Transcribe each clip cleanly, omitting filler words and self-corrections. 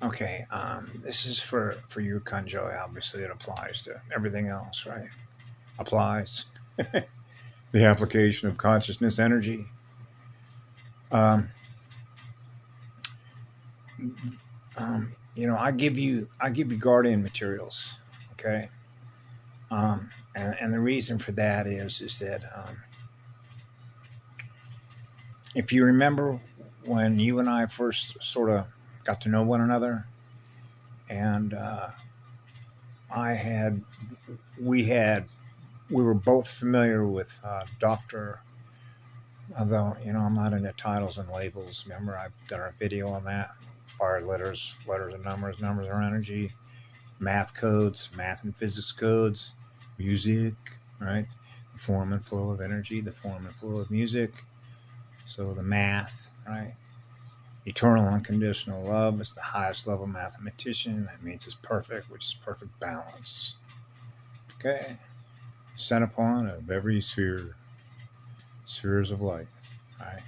Okay, this is for you, Kanjoy. Obviously, it applies to everything else, right? Applies the application of consciousness energy. Um, I give you guardian materials. Okay, and the reason for that is that if you remember when you and I first sort of got to know one another, and I had we had we were both familiar with Doctor. Although I'm not into titles and labels. Remember, I've done a video on that. Are letters, letters and numbers, numbers are energy, math codes, math and physics codes, music, right? The form and flow of energy, the form and flow of music. So the math, right? Eternal unconditional love is the highest level mathematician. That means it's perfect, which is perfect balance. Okay. Center point of every sphere, spheres of light, right?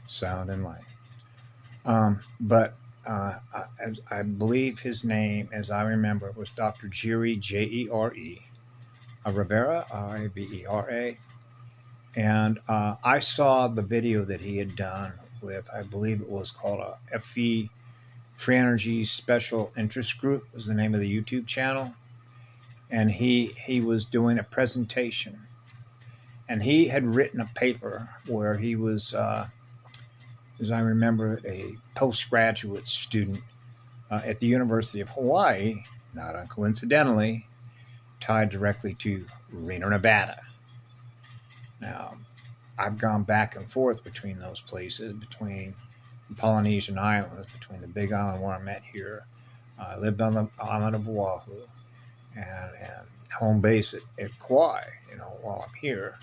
Sound and light. But I believe his name, as I remember, was Dr. Jere, Jere, Rivera, Rivera. And I saw the video that he had done with, I believe it was called a FE Free Energy Special Interest Group, was the name of the YouTube channel. And he was doing a presentation. And he had written a paper where he was, as I remember, a postgraduate student at the University of Hawaii, not uncoincidentally, tied directly to Reno, Nevada. Now, I've gone back and forth between those places, between the Polynesian islands, between the Big Island where I met here. I lived on the island of Oahu and home base at Kauai, while I'm here.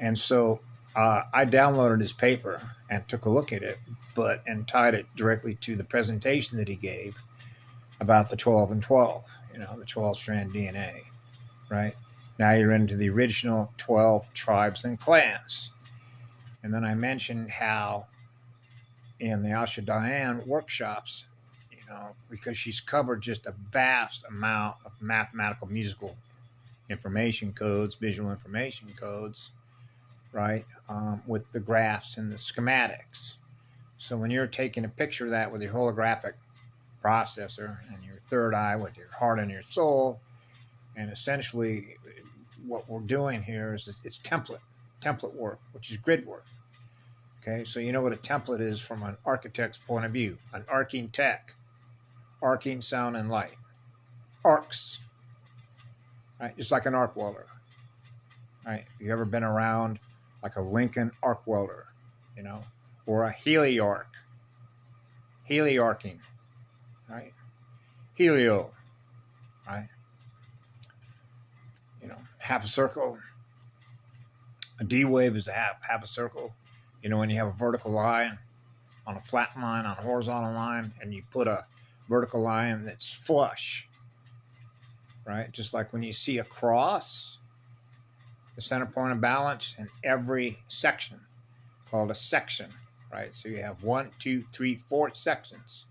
And so I downloaded his paper and took a look at it, and tied it directly to the presentation that he gave about the 12 and 12, the 12-strand DNA, right? Now you're into the original 12 tribes and clans. And then I mentioned how in the Asha Diane workshops, because she's covered just a vast amount of mathematical musical information codes, visual information codes, right, with the graphs and the schematics. So when you're taking a picture of that with your holographic processor and your third eye with your heart and your soul, and essentially what we're doing here is it's template work, which is grid work. Okay, so you know what a template is from an architect's point of view, an arcing tech, arcing sound and light, arcs, right? Just like an arc welder, right? You ever been around like a Lincoln arc welder, or a heliarc, heliarcing, right? Helio, right? Half a circle. A D wave is a half a circle. When you have a vertical line on a flat line, on a horizontal line, and you put a vertical line that's flush, right? Just like when you see a cross, the center point of balance in every section, called a section, right? So you have 1, 2, 3, 4 sections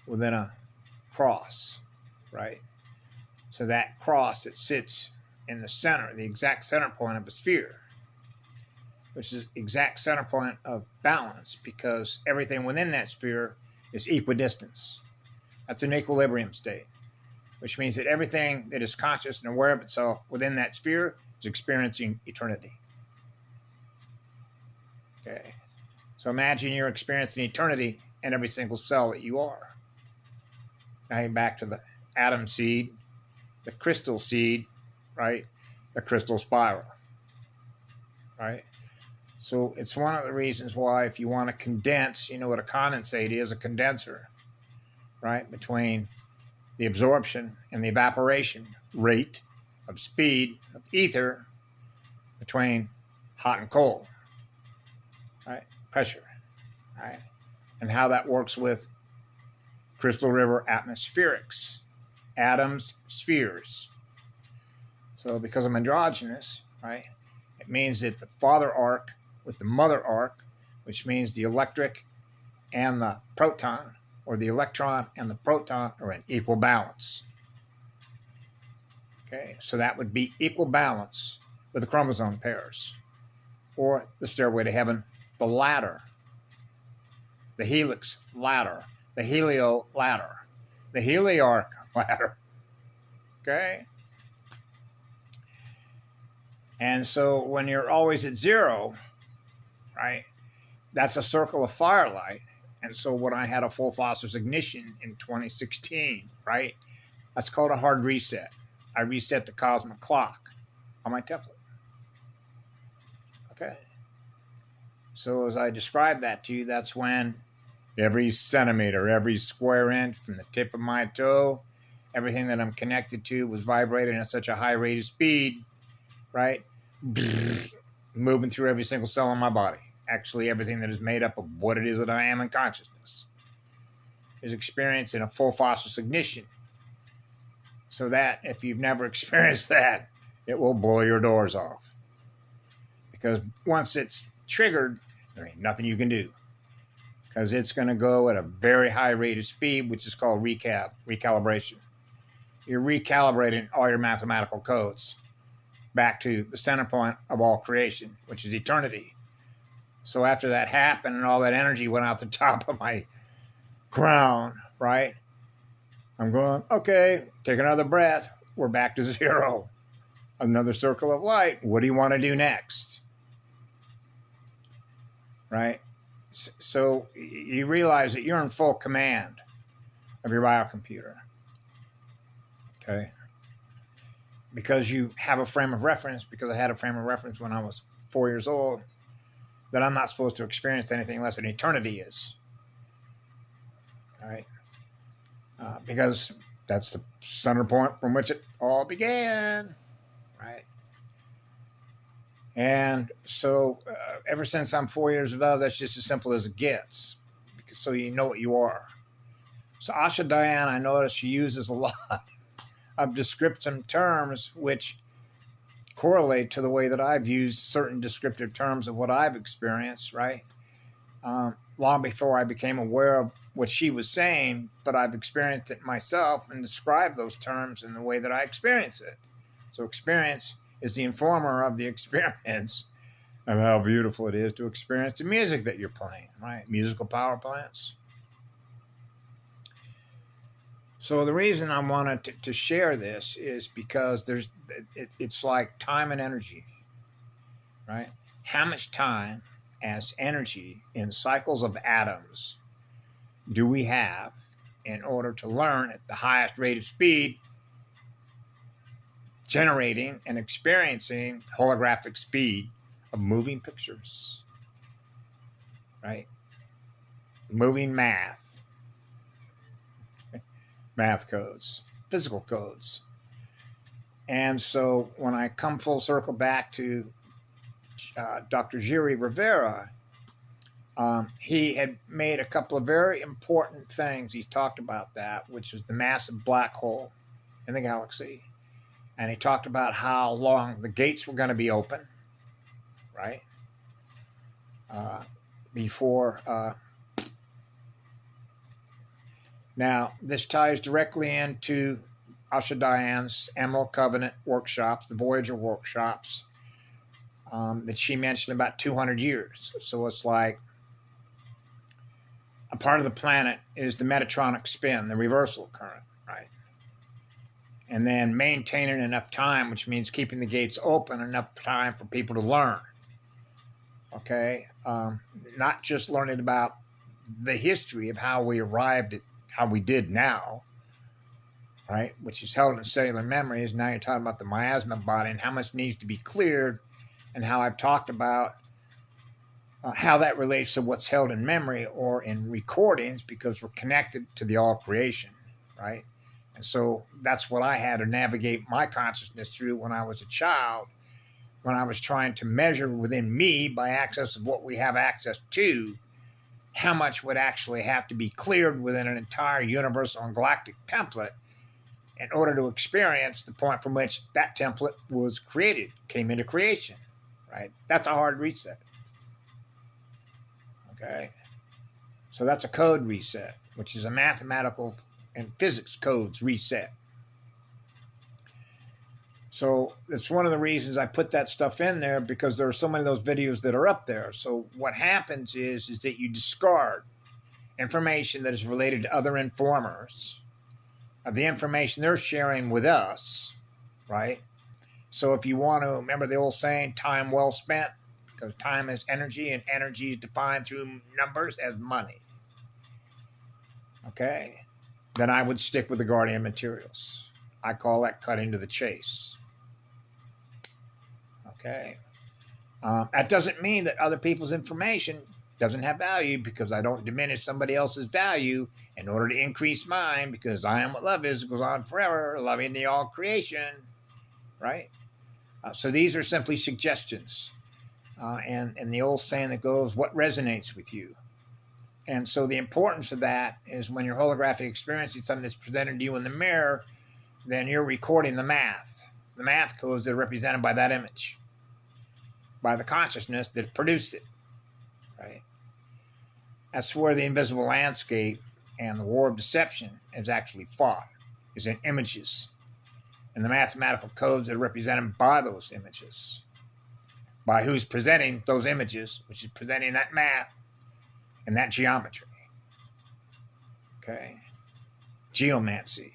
within a cross, right? So that cross that sits in the center, the exact center point of a sphere, which is exact center point of balance, because everything within that sphere is equidistance. That's an equilibrium state, which means that everything that is conscious and aware of itself within that sphere is experiencing eternity. Okay, so imagine you're experiencing eternity in every single cell that you are. Now you're back to the atom seed, the crystal seed, right? The crystal spiral, right? So it's one of the reasons why, if you want to condense, what a condensate is, a condenser, right? Between the absorption and the evaporation rate of speed of ether between hot and cold, right? Pressure, right? And how that works with Crystal River atmospherics, atoms, spheres. So because I'm androgynous, right, it means that the father arc with the mother arc, which means the electric and the proton, or the electron and the proton are in equal balance. Okay, so that would be equal balance with the chromosome pairs, or the stairway to heaven, the ladder, the helix ladder, the helio ladder, the heliarch ladder. Okay? And so when you're always at zero, right, that's a circle of firelight. And so when I had a full phosphorus ignition in 2016, right, that's called a hard reset. I reset the cosmic clock on my template. Okay? So as I described that to you, that's when every centimeter, every square inch from the tip of my toe, everything that I'm connected to was vibrating at such a high rate of speed, right? Moving through every single cell in my body. Actually, everything that is made up of what it is that I am in consciousness is experiencing a full phosphorus ignition. So that, if you've never experienced that, it will blow your doors off. Because once it's triggered, there ain't nothing you can do. Because it's going to go at a very high rate of speed, which is called recalibration. You're recalibrating all your mathematical codes back to the center point of all creation, which is eternity. So after that happened and all that energy went out the top of my crown, right? I'm going, okay, take another breath. We're back to zero. Another circle of light. What do you want to do next? Right? So you realize that you're in full command of your biocomputer. Okay? Because you have a frame of reference, because I had a frame of reference when I was 4 years old, that I'm not supposed to experience anything less than eternity is. Right? Because that's the center point from which it all began. Right? And so ever since I'm 4 years of age, that's just as simple as it gets. So you know what you are. So Asha Diane, I noticed she uses a lot of descriptive terms which correlate to the way that I've used certain descriptive terms of what I've experienced, right? Long before I became aware of what she was saying, but I've experienced it myself and described those terms in the way that I experience it. So experience is the informer of the experience of how beautiful it is to experience the music that you're playing, right? Musical power plants. So the reason I wanted to share this is because it's like time and energy, right? How much time as energy in cycles of atoms do we have in order to learn at the highest rate of speed, generating and experiencing holographic speed of moving pictures, right? Moving math codes, physical codes. And so when I come full circle back to Dr. Giri Rivera, he had made a couple of very important things. He talked about that, which was the massive black hole in the galaxy. And he talked about how long the gates were going to be open, right? Now, this ties directly into Asha Diane's Emerald Covenant workshops, the Voyager workshops, that she mentioned about 200 years. So it's like a part of the planet is the metatronic spin, the reversal current, right? And then maintaining enough time, which means keeping the gates open enough time for people to learn. Okay? Not just learning about the history of how we arrived at how we did now, right? Which is held in cellular memories. Now you're talking about the miasma body and how much needs to be cleared, and how I've talked about how that relates to what's held in memory or in recordings, because we're connected to the all creation, right? And so that's what I had to navigate my consciousness through when I was a child, when I was trying to measure within me, by access of what we have access to, how much would actually have to be cleared within an entire universal and galactic template in order to experience the point from which that template was created, came into creation, right? That's a hard reset. Okay? So that's a code reset. which is a mathematical and physics codes reset. So that's one of the reasons I put that stuff in there, because there are so many of those videos that are up there. So what happens is that you discard information that is related to other informers of the information they're sharing with us, right? So if you want to remember the old saying, time well spent, because time is energy, and energy is defined through numbers as money. Okay? Then I would stick with the Guardian materials. I call that cutting to the chase. Okay? That doesn't mean that other people's information doesn't have value, because I don't diminish somebody else's value in order to increase mine, because I am what love is. It goes on forever, loving the all creation, right? So these are simply suggestions. And the old saying that goes, what resonates with you? And so the importance of that is when you're holographic experiencing something that's presented to you in the mirror, then you're recording the math codes that are represented by that image, by the consciousness that produced it, right? That's where the invisible landscape and the war of deception is actually fought, is in images and the mathematical codes that are represented by those images, by who's presenting those images, which is presenting that math and that geometry. Okay? Geomancy.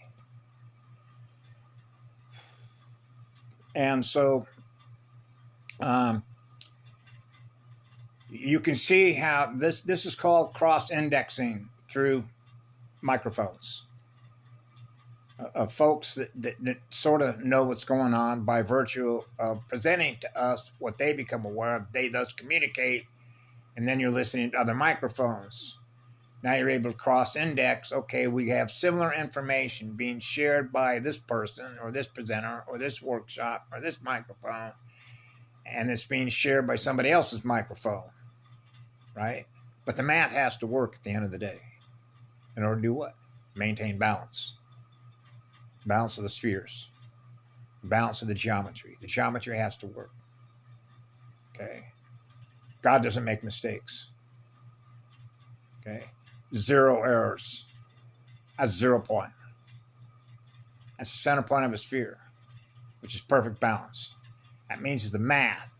And so you can see how this is called cross-indexing through microphones of folks that sort of know what's going on by virtue of presenting to us what they become aware of. They thus communicate, and then you're listening to other microphones. Now you're able to cross-index. Okay, we have similar information being shared by this person or this presenter or this workshop or this microphone, and it's being shared by somebody else's microphone, right? But the math has to work at the end of the day in order to do what? Maintain balance. Balance of the spheres. Balance of the geometry. The geometry has to work. Okay? God doesn't make mistakes. Okay? 0 errors. That's 0 point. That's the center point of a sphere, which is perfect balance. That means the math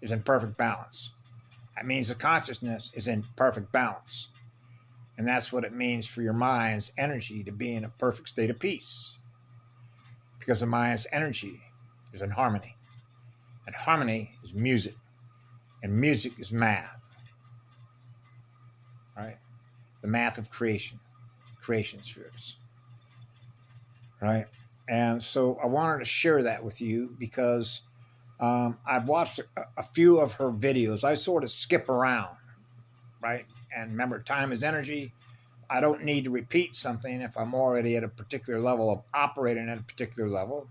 is in perfect balance. That means the consciousness is in perfect balance. And that's what it means for your mind's energy to be in a perfect state of peace. Because the mind's energy is in harmony. And harmony is music. And music is math. Right? The math of creation. Creation spheres. Right? And so I wanted to share that with you because I've watched a few of her videos. I sort of skip around. Right? And remember, time is energy. I don't need to repeat something if I'm already at a particular level of operating at a particular level.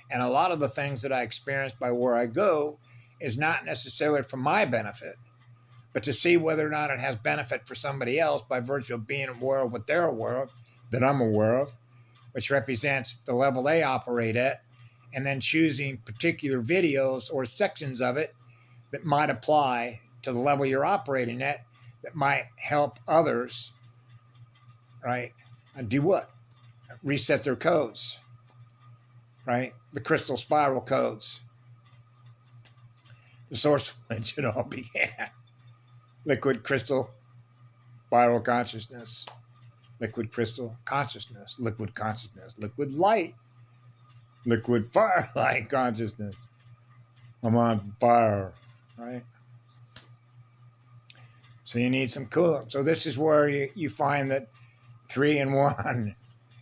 And a lot of the things that I experience by where I go is not necessarily for my benefit, but to see whether or not it has benefit for somebody else by virtue of being aware of what they're aware of, that I'm aware of, which represents the level they operate at, and then choosing particular videos or sections of it that might apply to the level you're operating at, that might help others, right? And do what? Reset their codes, right? The crystal spiral codes. The source from which it all began. Liquid crystal spiral consciousness. Liquid crystal consciousness. Liquid consciousness. Liquid light. Liquid firelight consciousness. I'm on fire, right? So you need some coolant. So this is where you find that 3 and 1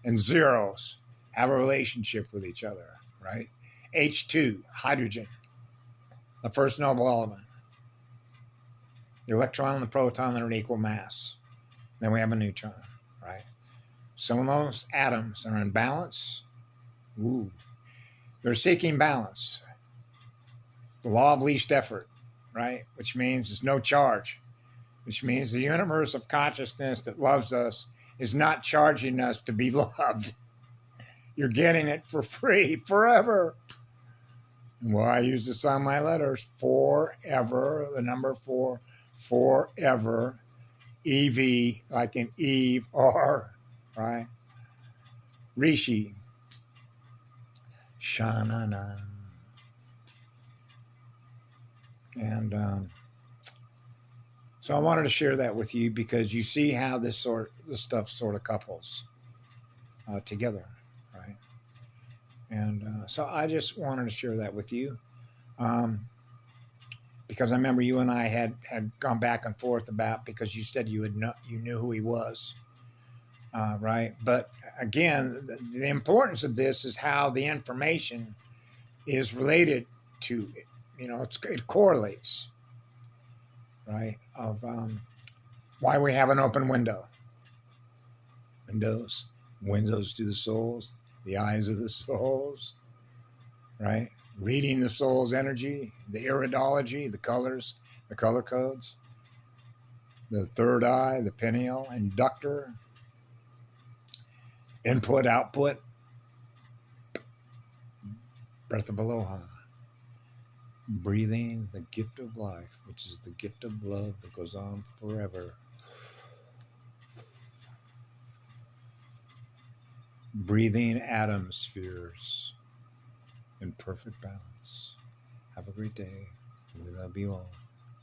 and zeros have a relationship with each other, right? H2, hydrogen, the first noble element. The electron and the proton are an equal mass. Then we have a neutron, right? Some of those atoms are in balance. Ooh. They're seeking balance. The law of least effort, right? Which means there's no charge. Which means the universe of consciousness that loves us is not charging us to be loved. You're getting it for free forever. Well, I use this on my letters. Forever, the number 4, forever. EV, like in Eve, or, right? Rishi, Shanana. And so I wanted to share that with you because you see how this stuff sort of couples together, right? And so I just wanted to share that with you. Because I remember you and I had gone back and forth about, because you said you knew who he was, right? But again, the importance of this is how the information is related to, it correlates, right? Of why we have an open windows to the souls, the eyes of the souls, right? Reading the soul's energy, the iridology, the colors, the color codes, the third eye, the pineal, inductor, input, output, breath of aloha, breathing the gift of life, which is the gift of love that goes on forever. Breathing atom spheres in perfect balance. Have a great day. We love you all.